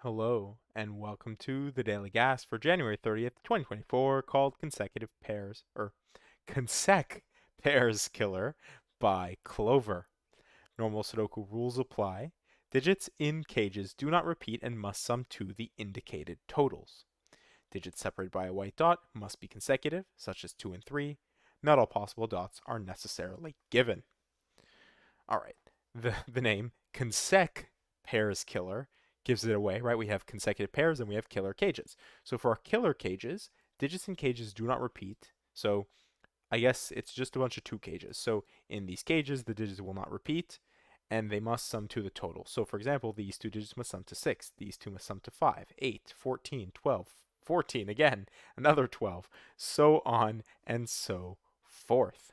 Hello, and welcome to the Daily Gas for January 30th, 2024, called Consecutive Pairs, or Consec Pairs Killer by Clover. Normal Sudoku rules apply. Digits in cages do not repeat and must sum to the indicated totals. Digits separated by a white dot must be consecutive, such as 2 and 3. Not all possible dots are necessarily given. Alright, the name Consec Pairs Killer gives it away, right? We have consecutive pairs and we have killer cages. So for our killer cages, digits in cages do not repeat. So I guess it's just a bunch of two cages. So in these cages, the digits will not repeat and they must sum to the total. So for example, these two digits must sum to 6, these two must sum to 5, 8, 14, 12, 14 again, another 12, so on and so forth.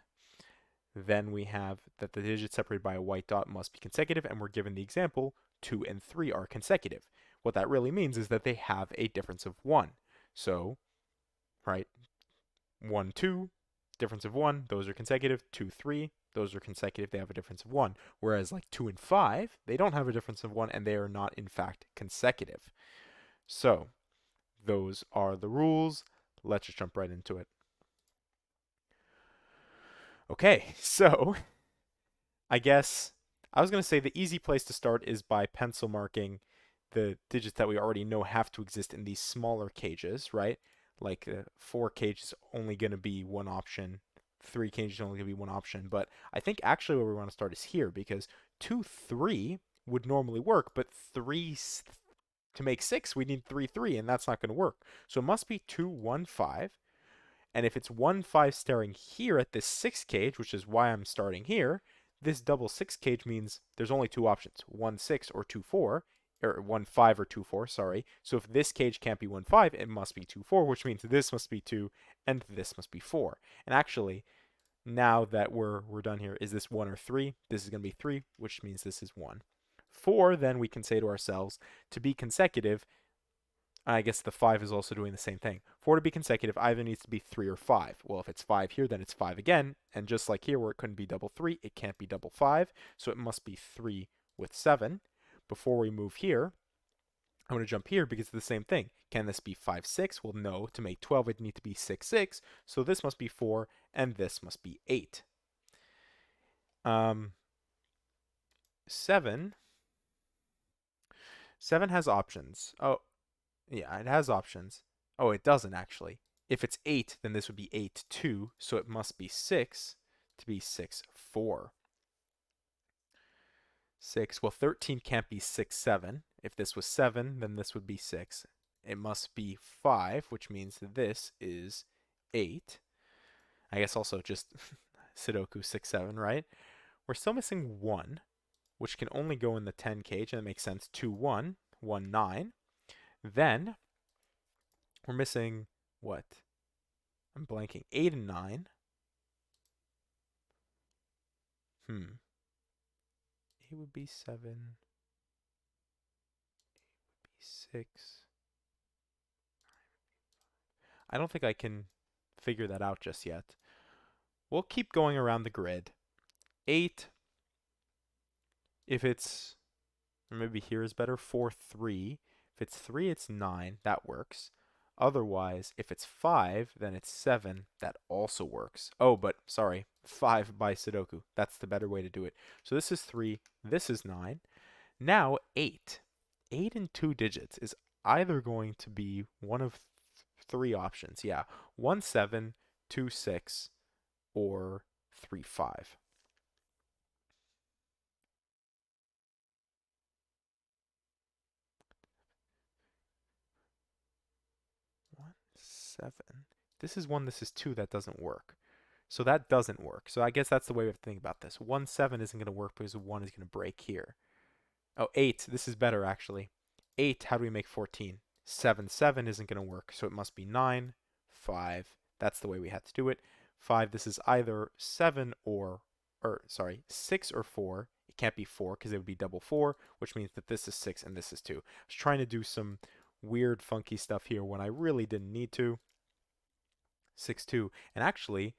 Then we have that the digits separated by a white dot must be consecutive, and we're given the example 2 and 3 are consecutive. What that really means is that they have a difference of 1. So, right, 1, 2, difference of 1, those are consecutive. 2, 3, those are consecutive, they have a difference of 1. Whereas, like 2 and 5, they don't have a difference of 1, and they are not, in fact, consecutive. So, those are the rules. Let's just jump right into it. Okay, so I guess I was going to say the easy place to start is by pencil marking the digits that we already know have to exist in these smaller cages, right? Like 4 cages only going to be one option, 3 cages only going to be one option. But I think actually where we want to start is here because 2, 3 would normally work, but 3 to make 6, we need 3, 3, and that's not going to work. So it must be 2, 1, 5. And if it's 1, 5 staring here at this 6 cage, which is why I'm starting here, this double 6 cage means there's only two options, 1, 6 or 2, 4, or 1, 5 or 2, 4, sorry. So if this cage can't be 1, 5, it must be 2, 4, which means this must be 2 and this must be 4. And actually, now that we're done here, is this 1 or 3? This is going to be 3, which means this is 1. 4, then we can say to ourselves, to be consecutive, I guess the 5 is also doing the same thing. 4 to be consecutive either needs to be 3 or 5. Well, if it's 5 here, then it's 5 again. And just like here where it couldn't be double 3, it can't be double 5. So it must be 3 with 7. Before we move here, I'm going to jump here because it's the same thing. Can this be 5, 6? Well, no. To make 12, it need to be 6, 6. So this must be 4, and this must be 8. 7. 7 has options. Oh, yeah, it has options. Oh, it doesn't actually. If it's 8, then this would be 8, 2, so it must be 6 to be 6, 4. 6, well, 13 can't be 6, 7. If this was 7, then this would be 6. It must be 5, which means this is 8. I guess also just Sudoku 6, 7, right? We're still missing 1, which can only go in the 10 cage, and it makes sense. 2, 1, 1, 9. Then we're missing what? I'm blanking. 8 and 9. Hmm. 8 would be 7. 8 would be 6. I don't think I can figure that out just yet. We'll keep going around the grid. 8, if it's, or maybe here is better, 4, 3. If it's 3, it's 9. That works. Otherwise, if it's 5, then it's 7. That also works. Oh, but sorry, 5 by Sudoku. That's the better way to do it. So this is 3, this is 9. Now 8. 8 in 2 digits is either going to be one of 3 options. Yeah, 1, 7, 2, 6, or 3, 5. 1, 7. This is 1, this is 2. That doesn't work. So that doesn't work. So I guess that's the way we have to think about this. 1, 7 isn't going to work because 1 is going to break here. Oh, 8. This is better, actually. 8, how do we make 14? 7, 7 isn't going to work. So it must be 9, 5. That's the way we had to do it. 5, this is either 7 or sorry, 6 or 4. It can't be 4 because it would be double 4, which means that this is 6 and this is 2. I was trying to do some weird, funky stuff here when I really didn't need to. 6, 2. And actually,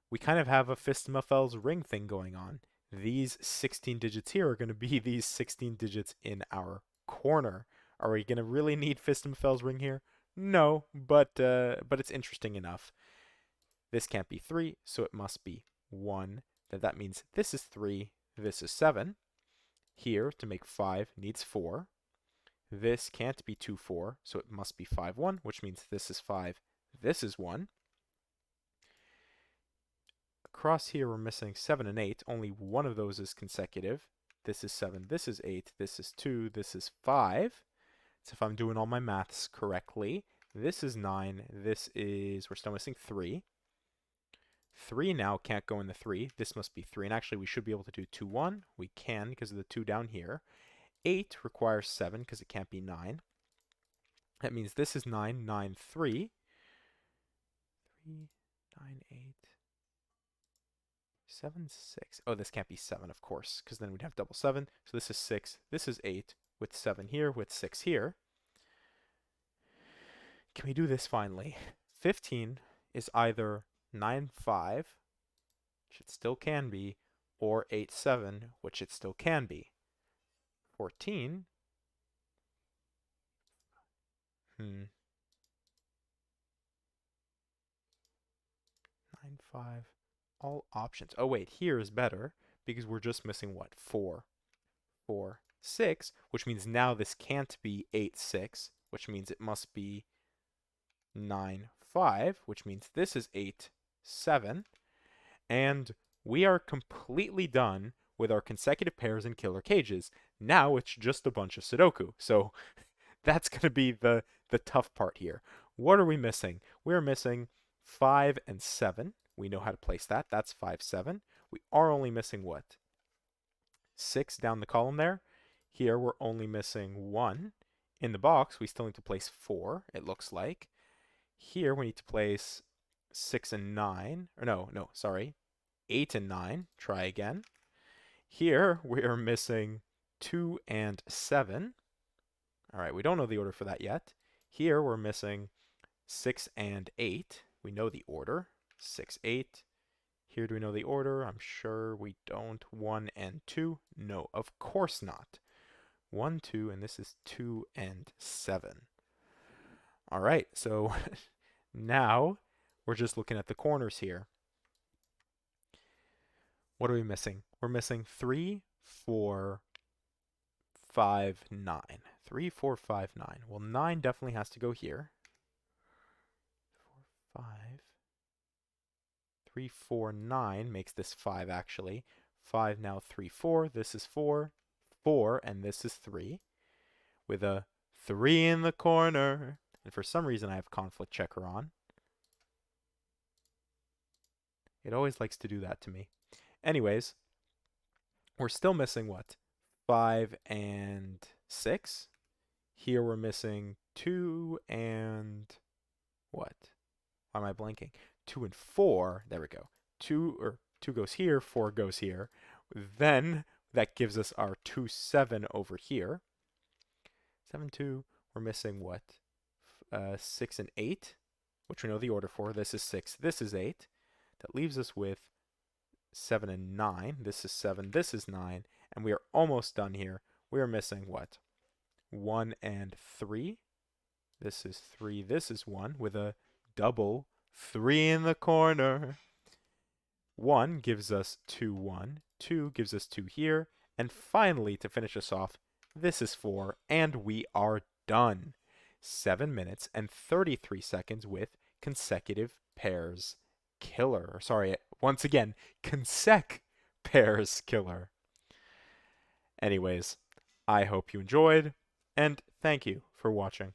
we kind of have a Fistmafels ring thing going on. These 16 digits here are going to be these 16 digits in our corner Are we gonna really need Fistmfel's ring here? No, but it's interesting enough. This can't be 3, so it must be 1. That means this is 3, this is 7. Here, to make 5, needs 4. This can't be 2, 4, so it must be 5, 1, which means this is 5, this is 1. Across here, we're missing 7 and 8. Only one of those is consecutive. This is 7, this is 8, this is 2, this is 5. So if I'm doing all my maths correctly, this is 9, we're still missing 3. 3 now can't go in the 3. This must be 3. And actually, we should be able to do 2, 1. We can because of the 2 down here. 8 requires 7 because it can't be 9. That means this is 9, 9, 3. 3, 9, 8, 7, 6. Oh, this can't be 7, of course, because then we'd have double 7. So this is 6. This is 8 with 7 here, with 6 here. Can we do this finally? 15 is either 9, 5, which it still can be, or 8, 7, which it still can be. 14. 9, 5. All options. Oh, wait, here is better because we're just missing what? 4. 4, 6, which means now this can't be 8, 6, which means it must be 9, 5, which means this is 8, 7. And we are completely done with our consecutive pairs and killer cages. Now it's just a bunch of Sudoku. So that's going to be the tough part here. What are we missing? We're missing 5 and 7. We know how to place that. That's 5, 7. We are only missing what? 6 down the column there. Here we're only missing 1. In the box, we still need to place 4, it looks like. Here we need to place 6 and 9. Or no, sorry. 8 and 9. Try again. Here we are missing 2 and 7. All right, we don't know the order for that yet. Here we're missing 6 and 8. We know the order. 6, 8. Here, do we know the order? I'm sure we don't. 1 and 2. No, of course not. 1, 2, and this is 2 and 7. All right, so now we're just looking at the corners here. What are we missing? We're missing 3, 4, 5, 9. 3, 4, 5, 9. Well, 9 definitely has to go here. 4, 5. 3, 4, 9 makes this 5 actually. 5 now 3, 4. This is 4. 4, and this is 3. With a 3 in the corner. And for some reason I have conflict checker on. It always likes to do that to me. Anyways, we're still missing what? 5 and 6. Here we're missing 2 and what? Why am I blanking? 2 and 4. There we go. 2 goes here, 4 goes here. Then that gives us our 2, 7 over here. 7, 2. We're missing what? 6 and 8, which we know the order for. This is 6. This is 8. That leaves us with 7 and 9. This is 7. This is 9. And we are almost done here. We are missing what? 1 and 3. This is 3. This is 1 with a double 3 in the corner. 1 gives us 2, 1. 2 gives us 2 here. And finally, to finish us off, this is 4. And we are done. 7 minutes and 33 seconds with consecutive pairs killer. Sorry, once again, consec pairs killer. Anyways, I hope you enjoyed, and thank you for watching.